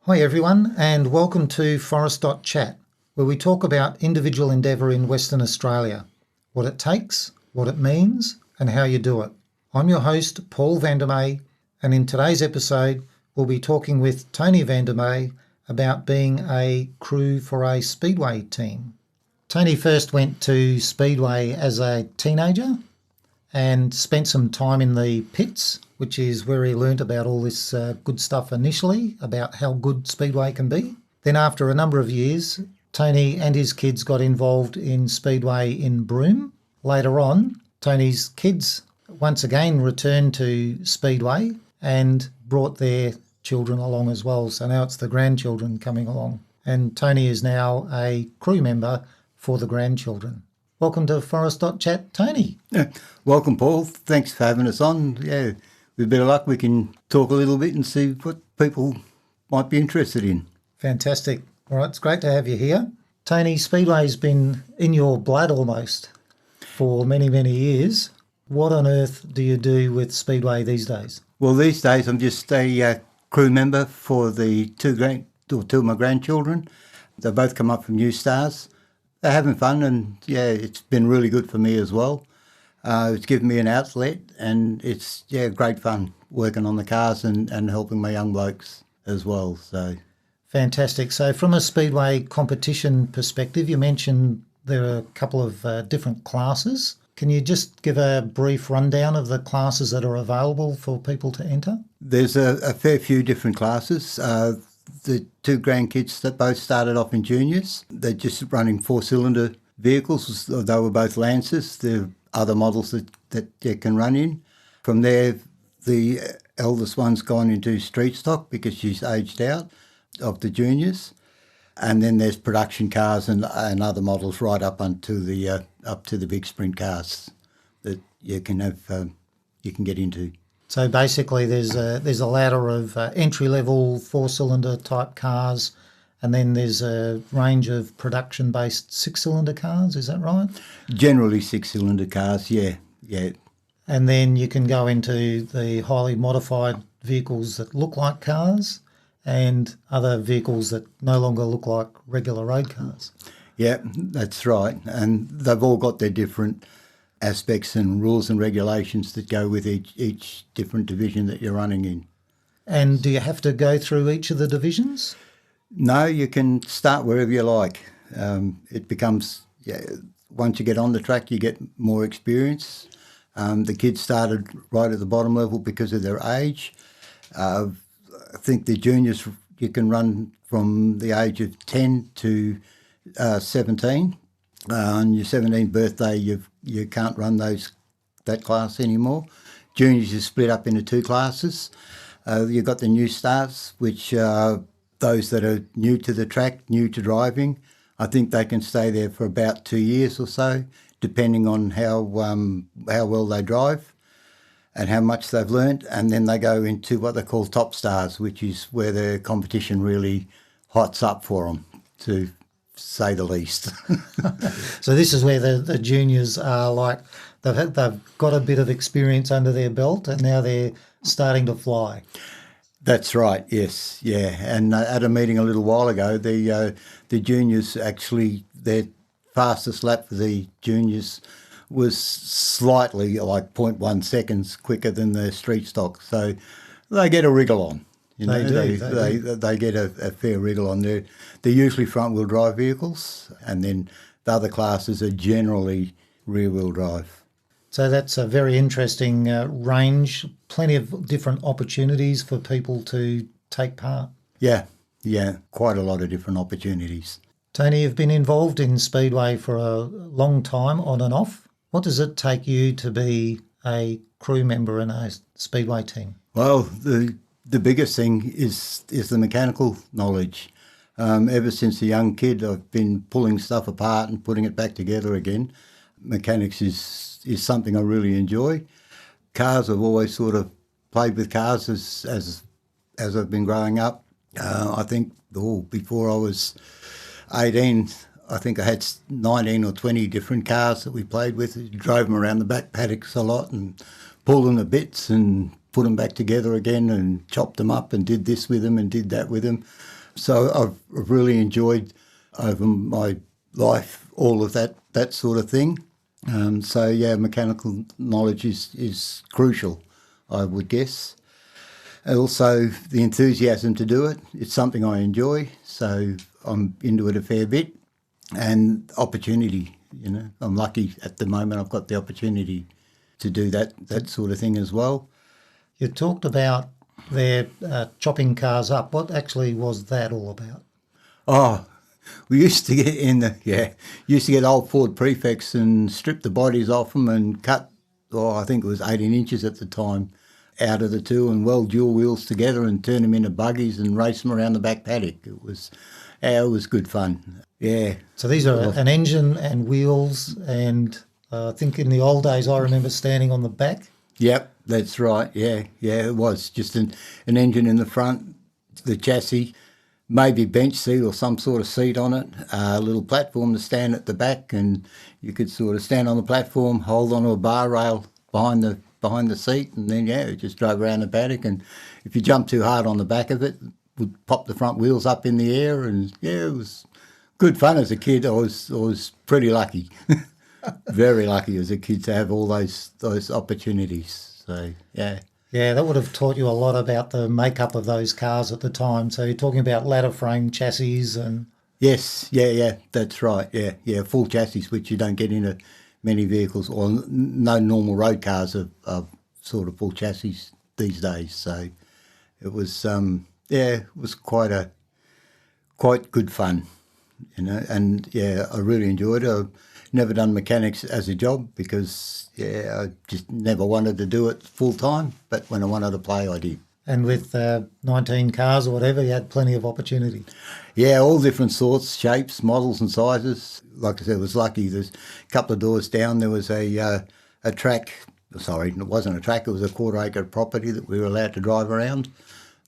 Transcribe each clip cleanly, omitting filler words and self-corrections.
Hi everyone, and welcome to Forest.chat, where we talk about individual endeavour in Western Australia, what it takes, what it means, and how you do it. I'm your host, Paul Vandermeer, and in today's episode, we'll be talking with Tony Vandermeer about being a crew for a Speedway team. Tony first went to Speedway as a teenager and spent some time in the pits, which is where he learnt about all this good stuff initially, about how good Speedway can be. Then after a number of years, Tony and his kids got involved in Speedway in Broome. Later on, Tony's kids once again returned to Speedway and brought their children along as well. So now it's the grandchildren coming along. And Tony is now a crew member for the grandchildren. Welcome to Forest.chat, Tony. Welcome, Paul. Thanks for having us on. Yeah, with a bit of luck, we can talk a little bit and see what people might be interested in. Fantastic. All right, it's great to have you here. Tony, Speedway's been in your blood almost for many, many years. What on earth do you do with Speedway these days? Well, these days I'm just a crew member for the two of my grandchildren. They both come up from New Stars. They're having fun, and yeah, it's been really good for me as well. It's given me an outlet, and it's great fun working on the cars and helping my young blokes as well. So fantastic. So from a Speedway competition perspective, you mentioned there are a couple of different classes. Can you just give a brief rundown of the classes that are available for people to enter? There's a fair few different classes. The two grandkids that both started off in juniors, they're just running four-cylinder vehicles. They were both Lancers. There are other models that you can run in. From there, the eldest one's gone into street stock because she's aged out of the juniors. And then there's production cars and other models right up to the big sprint cars that you can get into. So basically there's a ladder of entry-level four-cylinder type cars, and then there's a range of production-based six-cylinder cars, is that right? Generally six-cylinder cars, yeah. And then you can go into the highly modified vehicles that look like cars and other vehicles that no longer look like regular road cars. Yeah, that's right. And they've all got their different aspects and rules and regulations that go with each different division that you're running in. And do you have to go through each of the divisions? No, you can start wherever you like. It becomes, once you get on the track, you get more experience. The kids started right at the bottom level because of their age. I think the juniors, you can run from the age of 10 to 17. On your 17th birthday, you can't run that class anymore. Juniors are split up into two classes. You've got the new starts, which are those that are new to the track, new to driving. I think they can stay there for about 2 years or so, depending on how well they drive and how much they've learnt. And then they go into what they call top stars, which is where the competition really hots up for them, to say the least. So this is where the juniors are like, they've got a bit of experience under their belt and now they're starting to fly. That's right, yes, yeah. And at a meeting a little while ago, the juniors actually, their fastest lap for the juniors was slightly like 0.1 seconds quicker than the street stock. So they get a wriggle on. They get a fair wriggle on there. They're usually front-wheel drive vehicles, and then the other classes are generally rear-wheel drive. So that's a very interesting range, plenty of different opportunities for people to take part. Yeah, quite a lot of different opportunities. Tony, you've been involved in Speedway for a long time, on and off. What does it take you to be a crew member in a Speedway team? Well, the biggest thing is the mechanical knowledge. Ever since a young kid, I've been pulling stuff apart and putting it back together again. Mechanics is something I really enjoy. Cars, I've always sort of played with cars as I've been growing up. I think before I was 18, I think I had 19 or 20 different cars that we played with. Drove them around the back paddocks a lot and pulled them to bits and put them back together again and chopped them up and did this with them and did that with them. So I've really enjoyed over my life all of that sort of thing. So yeah, mechanical knowledge is crucial, I would guess. And also the enthusiasm to do it. It's something I enjoy, so I'm into it a fair bit. And opportunity, I'm lucky at the moment I've got the opportunity to do that sort of thing as well. You talked about their chopping cars up. What actually was that all about? Oh, we used to get old Ford Prefects and strip the bodies off them and cut, I think it was 18 inches at the time, out of the two and weld dual wheels together and turn them into buggies and race them around the back paddock. It was good fun. Yeah. So these are an engine and wheels, and I think in the old days I remember standing on the back. Yep, that's right. Yeah, it was just an engine in the front, the chassis, maybe bench seat or some sort of seat on it, a little platform to stand at the back, and you could sort of stand on the platform, hold onto a bar rail behind the seat, and then it just drove around the paddock. And if you jumped too hard on the back of it, would pop the front wheels up in the air, and it was good fun as a kid. I was pretty lucky. Very lucky as a kid to have all those opportunities. So, yeah. Yeah, that would have taught you a lot about the makeup of those cars at the time. So you're talking about ladder frame chassis and... Yes, yeah, that's right. Yeah, full chassis, which you don't get into many vehicles, or no normal road cars are sort of full chassis these days. So it was, it was quite good fun, and yeah, I really enjoyed it. I've never done mechanics as a job because, I just never wanted to do it full time, but when I wanted to play, I did. And with 19 cars or whatever, you had plenty of opportunity. Yeah, all different sorts, shapes, models and sizes. Like I said, I was lucky. There's a couple of doors down, there was a track. Sorry, it wasn't a track, it was a quarter-acre property that we were allowed to drive around.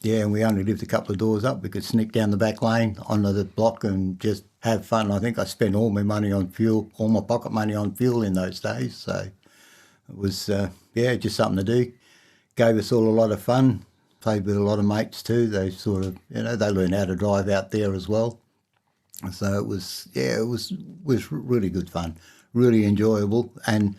Yeah, and we only lived a couple of doors up. We could sneak down the back lane onto the block and just have fun. I think I spent all my money on fuel, all my pocket money on fuel in those days. So it was, just something to do. Gave us all a lot of fun. Played with a lot of mates too. They sort of, they learned how to drive out there as well. So it was really good fun, really enjoyable. And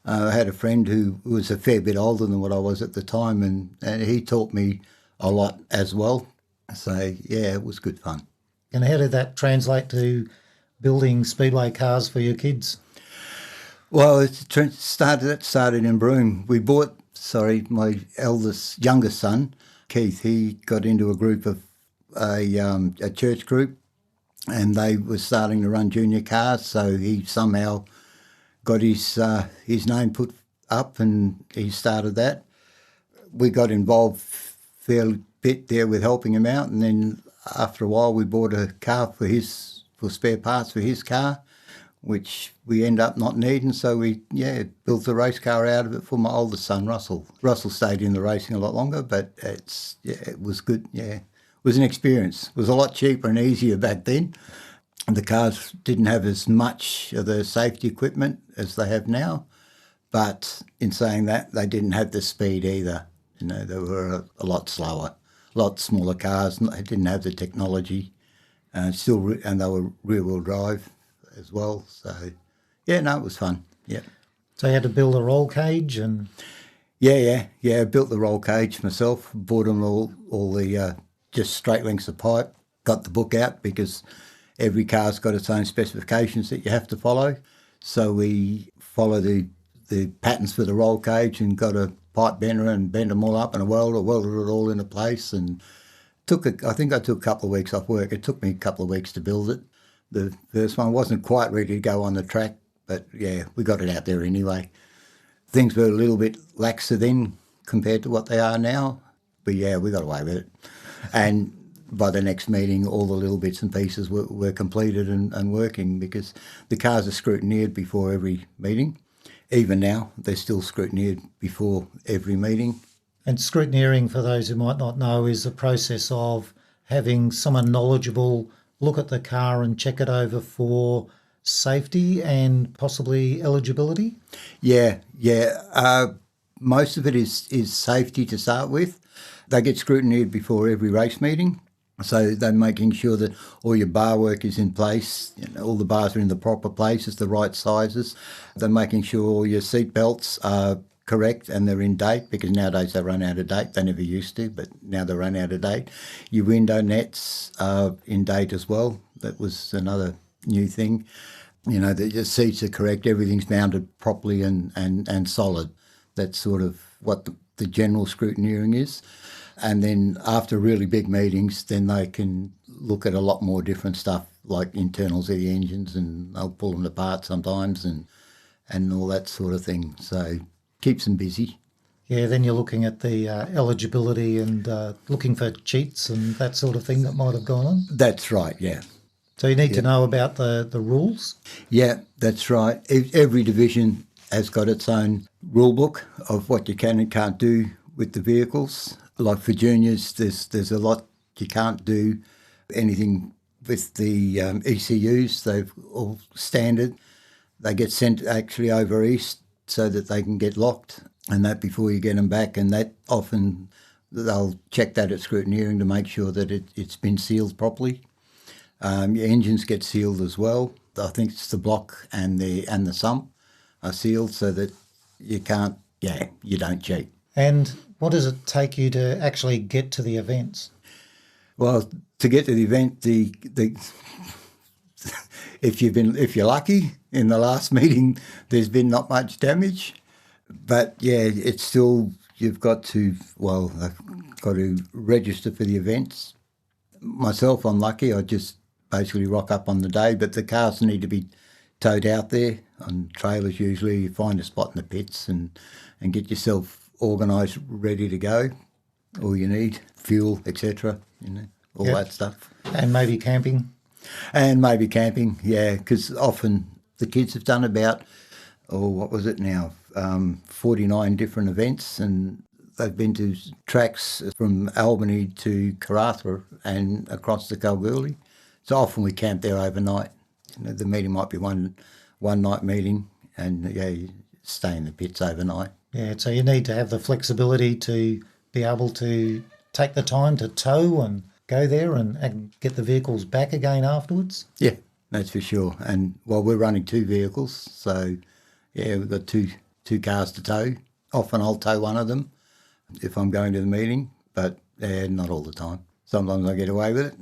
I had a friend who was a fair bit older than what I was at the time, and he taught me a lot as well. So, yeah, it was good fun. And how did that translate to building Speedway cars for your kids? Well, it started in Broome. We bought, my youngest son, Keith, he got into a group of a church group, and they were starting to run junior cars, so he somehow got his name put up and he started that. We got involved fairly bit there with helping him out, and then after a while we bought a car for spare parts for his car, which we end up not needing, so we built a race car out of it for my oldest son, Russell. Russell stayed in the racing a lot longer, but it was good. It was an experience. It was a lot cheaper and easier back then. The cars didn't have as much of the safety equipment as they have now, but in saying that, they didn't have the speed either. They were a lot slower, a lot smaller cars. They didn't have the technology, and they were rear-wheel drive as well. So, it was fun. Yeah. So you had to build a roll cage and... Yeah. I built the roll cage myself. Bought them all the just straight lengths of pipe. Got the book out because every car's got its own specifications that you have to follow. So we follow the patterns for the roll cage and got a pipe bender and bent them all up, and welded it all into place, and I think I took a couple of weeks off work. It took me a couple of weeks to build it. The first one wasn't quite ready to go on the track, but we got it out there anyway. Things were a little bit laxer then compared to what they are now, but we got away with it. And by the next meeting, all the little bits and pieces were completed and working, because the cars are scrutineered before every meeting. Even now, they're still scrutineered before every meeting. And scrutineering, for those who might not know, is the process of having someone knowledgeable look at the car and check it over for safety and possibly eligibility? Yeah. most of it is safety to start with. They get scrutinised before every race meeting. So they're making sure that all your bar work is in place, all the bars are in the proper places, the right sizes. They're making sure all your seat belts are correct and they're in date, because nowadays they run out of date. They never used to, but now they run out of date. Your window nets are in date as well. That was another new thing. That your seats are correct, everything's mounted properly and solid. That's sort of what the general scrutineering is. And then after really big meetings, then they can look at a lot more different stuff, like internals of the engines, and they'll pull them apart sometimes and all that sort of thing. So keeps them busy. Yeah, then you're looking at the eligibility and looking for cheats and that sort of thing that might have gone on. That's right, yeah. So you need to know about the rules. Yeah, that's right. Every division has got its own rule book of what you can and can't do with the vehicles. Like for juniors, there's a lot you can't do. Anything with the ECUs, they've all standard. They get sent actually over east so that they can get locked, and that before you get them back. And that often they'll check that at scrutineering to make sure that it's been sealed properly. Your engines get sealed as well. I think it's the block and the sump are sealed so that you don't cheat. And what does it take you to actually get to the events? Well, to get to the event, if you're lucky, in the last meeting, there's been not much damage, but yeah, it's still I've got to register for the events. Myself, I'm lucky. I just basically rock up on the day, but the cars need to be towed out there on trailers. Usually, you find a spot in the pits and get yourself organised, ready to go. All you need, fuel, etc. All that stuff. And maybe camping. Yeah, because often the kids have done about, 49 different events, and they've been to tracks from Albany to Karratha and across to Kalgoorlie. So often we camp there overnight. The meeting might be one night meeting, and you stay in the pits overnight. Yeah, so you need to have the flexibility to be able to take the time to tow and go there and get the vehicles back again afterwards. Yeah, that's for sure. And we're running 2 vehicles, so yeah, we've got two cars to tow. Often I'll tow one of them if I'm going to the meeting, but not all the time. Sometimes I get away with it.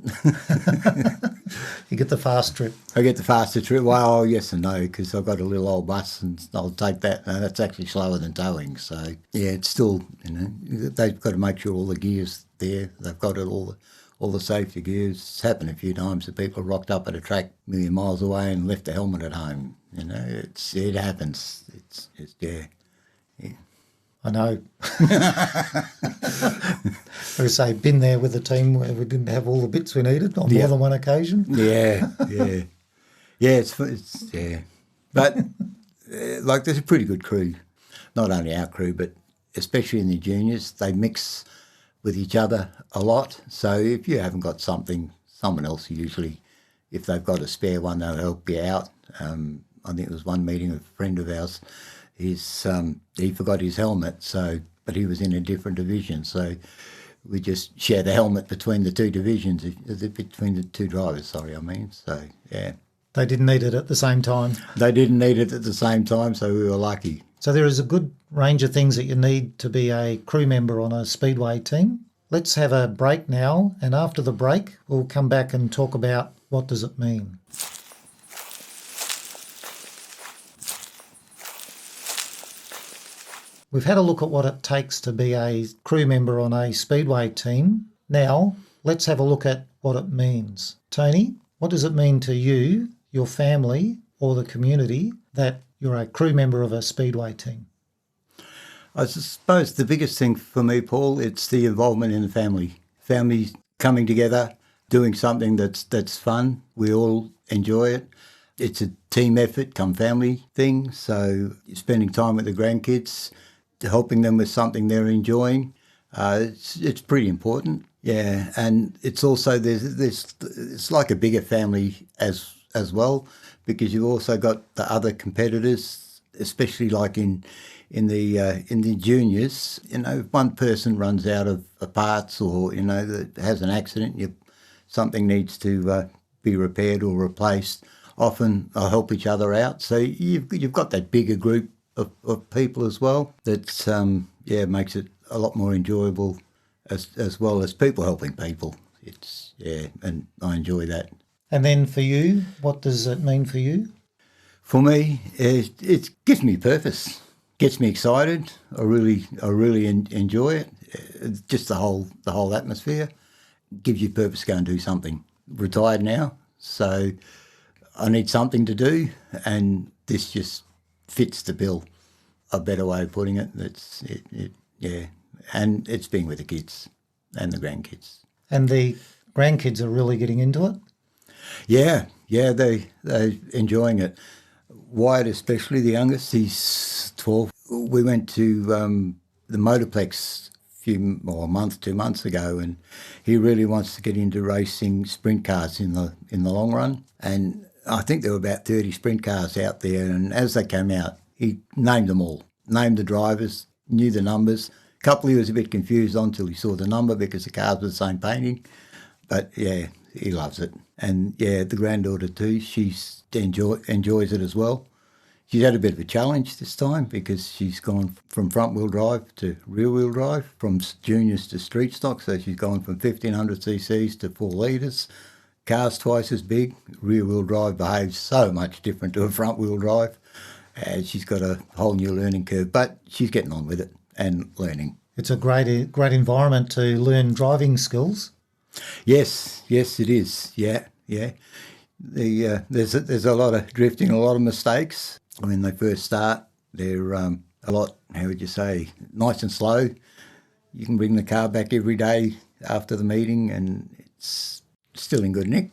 You get the fast trip. I get the faster trip. Well, yes and no, because I've got a little old bus and I'll take that. That's actually slower than towing. So, yeah, it's still, they've got to make sure all the gear's there. They've got all the safety gears. It's happened a few times that people rocked up at a track a million miles away and left the helmet at home. It happens. It's yeah. I know. I would say, been there with a team where we didn't have all the bits we needed on more than one occasion. Yeah. It's yeah. But there's a pretty good crew. Not only our crew, but especially in the juniors, they mix with each other a lot. So if you haven't got something, someone else usually, if they've got a spare one, they'll help you out. I think there was one meeting with a friend of ours. He forgot his helmet, but he was in a different division, so we just share the helmet between the two divisions, between the two drivers. So yeah. They didn't need it at the same time. They didn't need it at the same time, so we were lucky. So there is a good range of things that you need to be a crew member on a Speedway team. Let's have a break now, and after the break, we'll come back and talk about what does it mean. We've had a look at what it takes to be a crew member on a Speedway team. Now, let's have a look at what it means. Tony, what does it mean to you, your family, or the community that you're a crew member of a Speedway team? I suppose the biggest thing for me, Paul, it's the involvement in the family. Family coming together, doing something that's fun. We all enjoy it. It's a team effort, come family thing. So spending time with the grandkids, helping them with something they're enjoying, it's pretty important. Yeah, and it's also it's like a bigger family as well, because you've also got the other competitors especially like in the juniors, if one person runs out of parts or, that has an accident, something needs to be repaired or replaced, often they'll help each other out. So you've got that bigger group of people as well that, makes it a lot more enjoyable as well as people helping people. And I enjoy that. And then for you, what does it mean for you? For me, it gives me purpose, gets me excited. I really enjoy it. Just the whole atmosphere gives you purpose to go and do something. Retired now, so I need something to do, and this just fits the bill. A better way of putting it. And it's being with the kids and the grandkids. And the grandkids are really getting into it? Yeah, they're enjoying it. Wyatt, especially the youngest, he's 12. We went to the Motorplex a month, 2 months ago, and he really wants to get into racing sprint cars in the long run. And I think there were about 30 sprint cars out there, and as they came out, he named them all, named the drivers, knew the numbers. A couple he was a bit confused on till he saw the number because the cars were the same painting. But yeah, he loves it. And yeah, the granddaughter too, she's enjoys it as well. She's had a bit of a challenge this time because she's gone from front-wheel drive to rear-wheel drive, from juniors to street stock. So she's gone from 1,500 cc's to 4 litres. Car's twice as big. Rear-wheel drive behaves so much different to a front-wheel drive. She's got a whole new learning curve, but she's getting on with it and learning. It's a great environment to learn driving skills. Yes, it is. Yeah. There's a lot of drifting, a lot of mistakes. When they first start, they're a lot, how would you say, nice and slow. You can bring the car back every day after the meeting and it's still in good nick.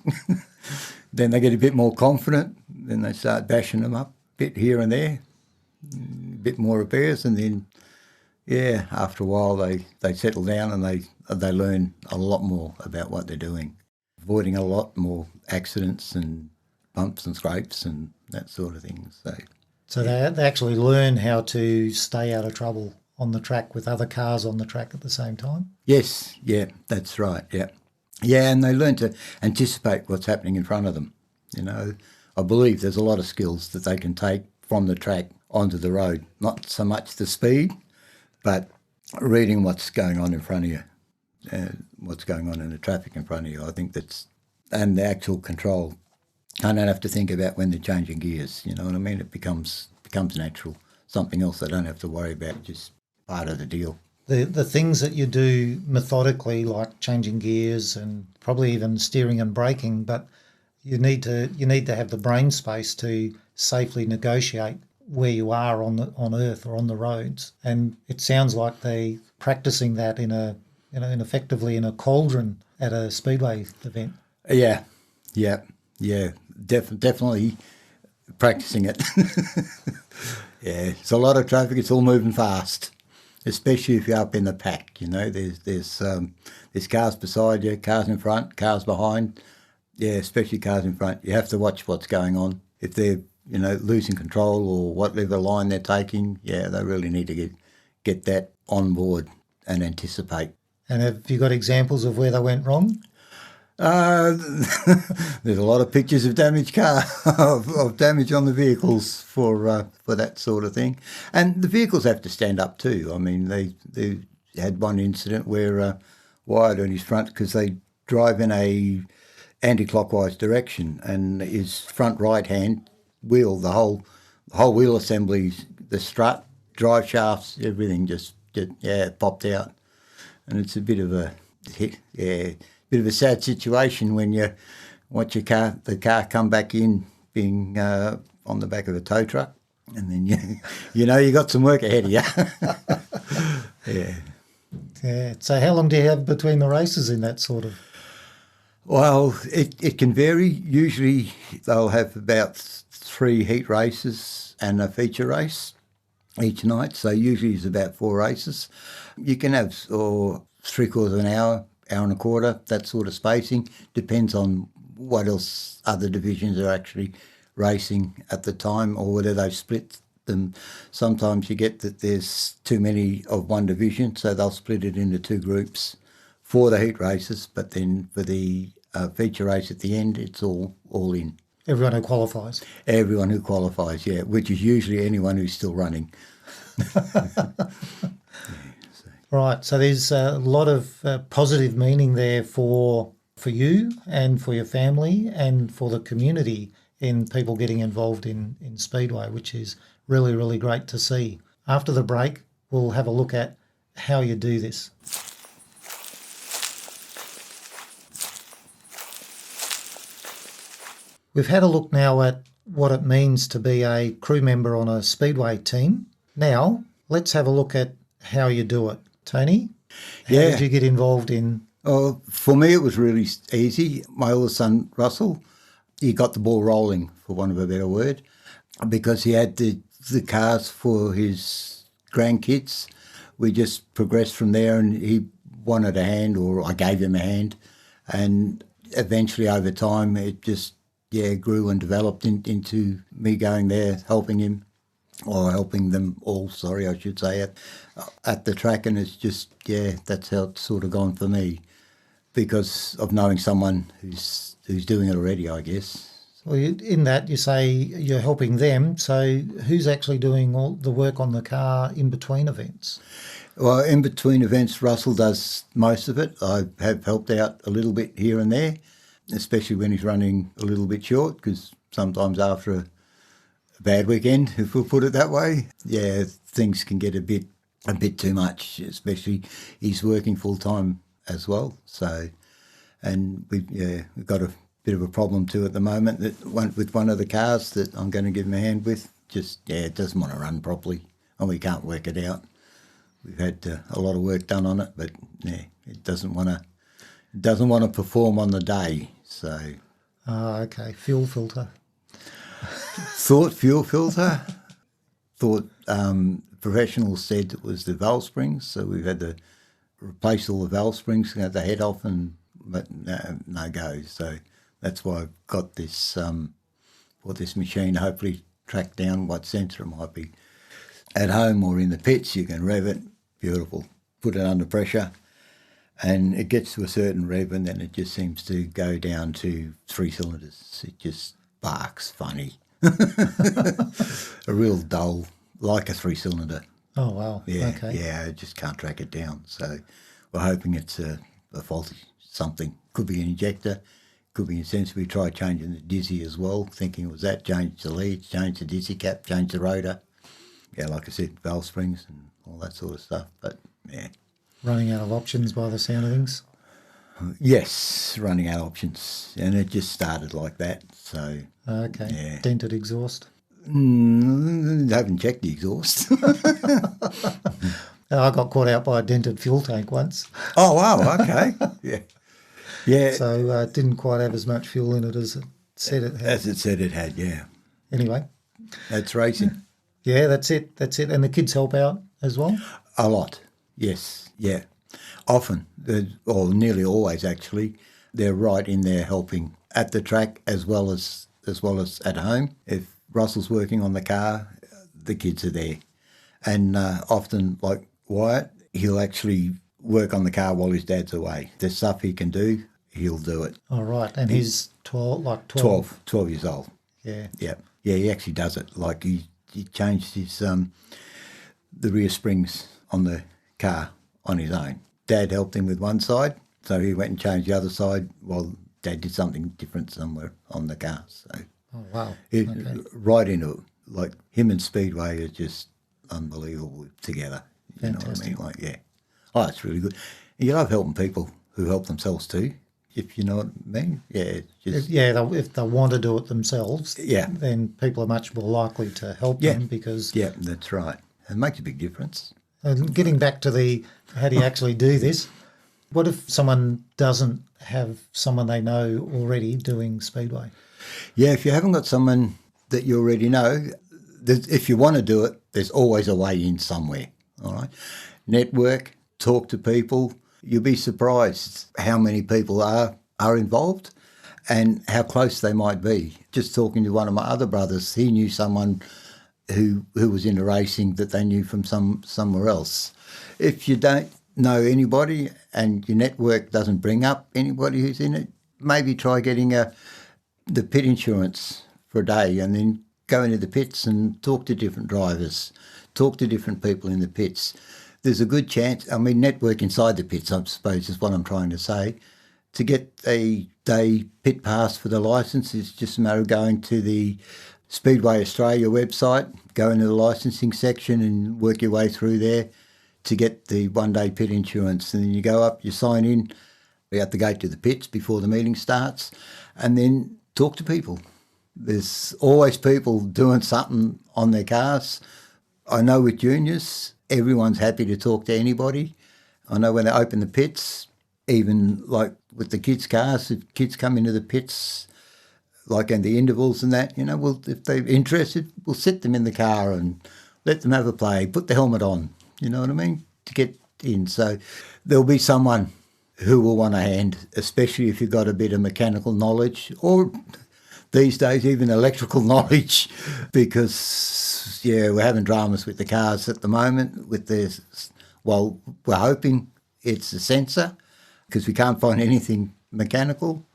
Then they get a bit more confident. Then they start bashing them up a bit here and there, a bit more repairs, and then, after a while they settle down and they learn a lot more about what they're doing, avoiding a lot more accidents and bumps and scrapes and that sort of thing. So they actually learn how to stay out of trouble on the track with other cars on the track at the same time? Yes, that's right, Yeah, and they learn to anticipate what's happening in front of them. I believe there's a lot of skills that they can take from the track onto the road. Not so much the speed, but reading what's going on in front of you, what's going on in the traffic in front of you. I think and the actual control. I don't have to think about when they're changing gears, you know what I mean? It becomes natural, something else I don't have to worry about, just part of the deal. The things that you do methodically, like changing gears and probably even steering and braking, but you need to have the brain space to safely negotiate where you are on Earth or on the roads. And it sounds like they practicing that effectively in a cauldron at a Speedway event. Yeah. Definitely practicing it. Yeah, it's a lot of traffic. It's all moving fast, especially if you're up in the pack. There's cars beside you, cars in front, cars behind. Yeah, especially cars in front. You have to watch what's going on. If they're losing control or whatever line they're taking, they really need to get that on board and anticipate. And have you got examples of where they went wrong? There's a lot of pictures of damaged of damage on the vehicles for that sort of thing, and the vehicles have to stand up too. I mean, they had one incident where Wyatt on his front, because they drive in a anti-clockwise direction, and his front right hand wheel, the whole wheel assembly, the strut, drive shafts, everything just popped out, and it's a bit of a sad situation when you watch the car come back in being on the back of a tow truck, and then you got some work ahead of you. Yeah. So how long do you have between the races in that sort of? Well, it can vary. Usually they'll have about 3 heat races and a feature race each night. So usually it's about 4 races. You can have 3/4 of an hour, hour and a quarter, that sort of spacing. Depends on what else other divisions are actually racing at the time, or whether they've split them. Sometimes you get that there's too many of one division, so they'll split it into two groups for the heat races, but then for the feature race at the end, it's all in. Everyone who qualifies. Everyone who qualifies, yeah, which is usually anyone who's still running. Right, so there's a lot of positive meaning there for you and for your family and for the community in people getting involved in Speedway, which is really, really great to see. After the break, we'll have a look at how you do this. We've had a look now at what it means to be a crew member on a Speedway team. Now, let's have a look at how you do it. Tony, how did you get involved in? Oh, for me, it was really easy. My oldest son, Russell, he got the ball rolling, for want of a better word, because he had the cars for his grandkids. We just progressed from there, and he wanted a hand, or I gave him a hand. And eventually, over time, it just, grew and developed into me going there, helping him. Or helping them all, I should say, at the track. And it's just, that's how it's sort of gone for me, because of knowing someone who's doing it already, I guess. Well, in that, you say you're helping them, so who's actually doing all the work on the car in between events? Well, in between events, Russell does most of it. I have helped out a little bit here and there, especially when he's running a little bit short, because sometimes after a bad weekend, if we'll put it that way, things can get a bit too much, especially he's working full time as well. So, and we've got a bit of a problem too at the moment with one of the cars that I'm going to give him a hand with. Just it doesn't want to run properly, and we can't work it out. We've had a lot of work done on it, but it doesn't want to perform on the day. So, okay, fuel filter. Thought fuel filter. Thought professionals said it was the valve springs, so we've had to replace all the valve springs, get the head off, but no go. So that's why I've got this this machine. Hopefully, track down what sensor it might be. At home or in the pits, you can rev it. Beautiful. Put it under pressure, and it gets to a certain rev, and then it just seems to go down to 3 cylinders. It just barks funny. A real dull, like a 3-cylinder. Oh, wow. Yeah, okay. yeah, I just can't track it down. So we're hoping it's a faulty something. Could be an injector, could be a sensor. We tried changing the dizzy as well, thinking it was that. Changed the leads, changed the dizzy cap, changed the rotor. Yeah, like I said, valve springs and all that sort of stuff. But, yeah. Running out of options by the sound of things. Yes, running out of options. And it just started like that. So, okay. Yeah. Dented exhaust. Haven't checked the exhaust. I got caught out by a dented fuel tank once. Oh, wow, okay. Yeah. So it didn't quite have as much fuel in it as it said it had. As it said it had, yeah. Anyway. That's racing. Yeah, that's it. And the kids help out as well? A lot, yes, yeah. Often, or nearly always actually, they're right in there helping at the track as well as at home. If Russell's working on the car, the kids are there. And often, like Wyatt, he'll actually work on the car while his dad's away. There's stuff he can do, he'll do it. All right, and he's 12 years old. Yeah. Yeah, he actually does it. Like he changed his the rear springs on the car on his own. Dad helped him with one side, so he went and changed the other side while Dad did something different somewhere on the car. So, oh, wow. Right into it. Like him and Speedway are just unbelievable together. You Fantastic. know what I mean? Like, yeah. Oh, it's really good. And you love helping people who help themselves too, if you know what I mean. Yeah. If they want to do it themselves, Yeah. then people are much more likely to help them because... Yeah, that's right. It makes a big difference. And getting back to how do you actually do this, what if someone doesn't have someone they know already doing Speedway? Yeah, if you haven't got someone that you already know, if you want to do it, there's always a way in somewhere, all right? Network, talk to people. You'll be surprised how many people are involved and how close they might be. Just talking to one of my other brothers, he knew someone who was into racing that they knew from somewhere else. If you don't know anybody and your network doesn't bring up anybody who's in it, maybe try getting the pit insurance for a day and then go into the pits and talk to different drivers, talk to different people in the pits. There's a good chance, network inside the pits, I suppose, is what I'm trying to say. To get a day pit pass for the licence is just a matter of going to the Speedway Australia website, go into the licensing section and work your way through there to get the one-day pit insurance. And then you go up, you sign in out the gate to the pits before the meeting starts, and then talk to people. There's always people doing something on their cars. I know with juniors, everyone's happy to talk to anybody. I know when they open the pits, even like with the kids' cars, if kids come into the pits, like in the intervals and that, if they're interested, we'll sit them in the car and let them have a play, put the helmet on, you know what I mean, to get in. So there'll be someone who will want a hand, especially if you've got a bit of mechanical knowledge or these days even electrical knowledge, because, we're having dramas with the cars at the moment with we're hoping it's a sensor because we can't find anything mechanical.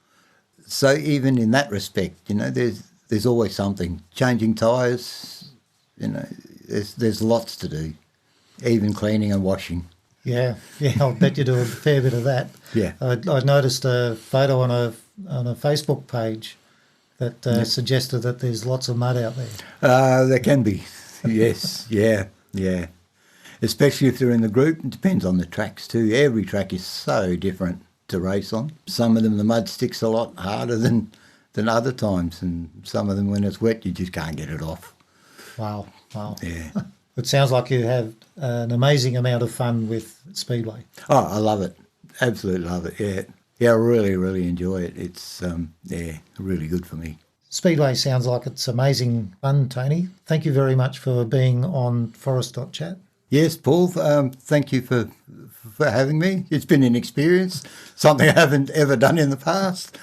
So even in that respect, there's always something. Changing tyres, there's lots to do, even cleaning and washing. Yeah, I'll bet you do a fair bit of that. Yeah. I noticed a photo on a Facebook page that suggested that there's lots of mud out there. There can be, yes, yeah. Especially if they're in the group. It depends on the tracks too. Every track is so different to race on. Some of them, the mud sticks a lot harder than other times, and some of them, when it's wet, you just can't get it off. Wow. Yeah. It sounds like you have an amazing amount of fun with Speedway. Oh, I love it. Absolutely love it, Yeah, I really, really enjoy it. It's, really good for me. Speedway sounds like it's amazing fun, Tony. Thank you very much for being on Forest.chat. Yes, Paul, thank you for having me. It's been an experience, something I haven't ever done in the past.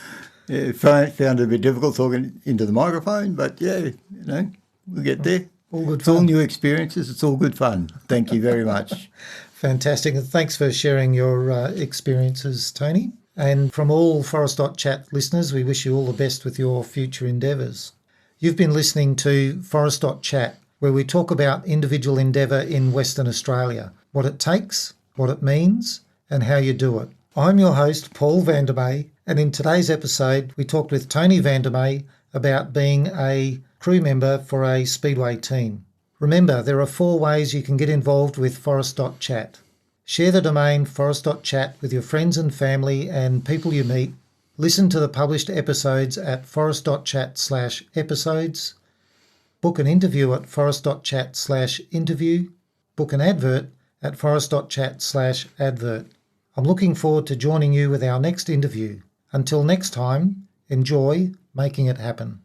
Found it a bit difficult talking into the microphone, but we'll get there. All good It's fun. all new experiences. It's all good fun. Thank you very much. Fantastic. And thanks for sharing your experiences, Tony. And from all Forest.chat listeners, we wish you all the best with your future endeavours. You've been listening to Forest.chat, where we talk about individual endeavour in Western Australia, what it takes, what it means, and how you do it. I'm your host, Paul Vandermeer, and in today's episode, we talked with Tony Vandermeer about being a crew member for a Speedway team. Remember, there are 4 ways you can get involved with Forest.chat. Share the domain Forest.chat with your friends and family and people you meet. Listen to the published episodes at forest.chat/episodes. Book an interview at forest.chat/interview. Book an advert at forest.chat/advert. I'm looking forward to joining you with our next interview. Until next time, enjoy making it happen.